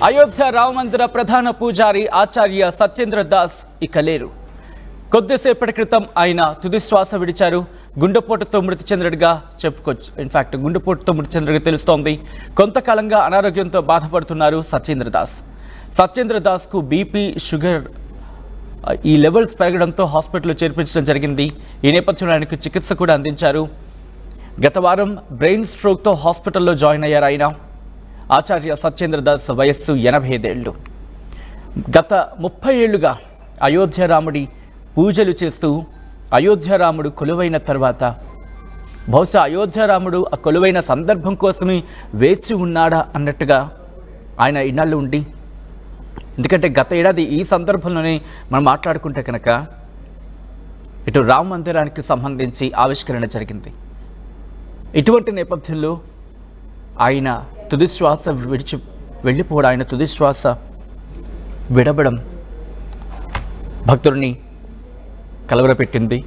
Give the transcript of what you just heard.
అయోధ్య రామమందిర ప్రధాన పూజారి ఆచార్య సత్యేంద్ర దాస్ ఇక లేరు. కొద్దిసేపటి క్రితం ఆయన తుది శ్వాస విడిచారు. గుండెపోటుతో మృతి చెందినట్టుగా చెప్పుకోవచ్చు. ఇన్ఫాక్ట్ గుండెపోటుతో మృతి చెందినట్టుగా తెలుస్తోంది. కొంతకాలంగా అనారోగ్యంతో బాధపడుతున్నారు సత్యేంద్ర దాస్. సత్యేంద్ర దాస్ కు బీపీ, షుగర్ ఈ లెవెల్స్ పెరగడంతో హాస్పిటల్లో చేర్పించడం జరిగింది. ఈ నేపథ్యంలో ఆయనకు చికిత్స కూడా అందించారు. గత వారం బ్రెయిన్ స్ట్రోక్తో హాస్పిటల్లో జాయిన్ అయ్యారు ఆయన. ఆచార్య సత్యేంద్ర దాస్ వయస్సు 85 ఏళ్లు. గత 30 ఏళ్లుగా అయోధ్య రాముడి పూజలు చేస్తూ అయోధ్య రాముడు కొలువైన తర్వాత బహుశా అయోధ్య రాముడు ఆ కొలువైన సందర్భం కోసమే వేచి ఉన్నాడా అన్నట్టుగా ఆయన ఇన్నాళ్ళు ఉండి, ఎందుకంటే గత ఏడాది ఈ సందర్భంలోనే మనం మాట్లాడుకుంటే కనుక ఇటు రామ మందిరానికి సంబంధించి ఆవిష్కరణ జరిగింది. ఇటువంటి నేపథ్యంలో ఆయన తుది శ్వాస విడిచి వెళ్ళిపోవడం, ఆయన తుది శ్వాస విడవడం భక్తుడిని కలవరపెట్టింది.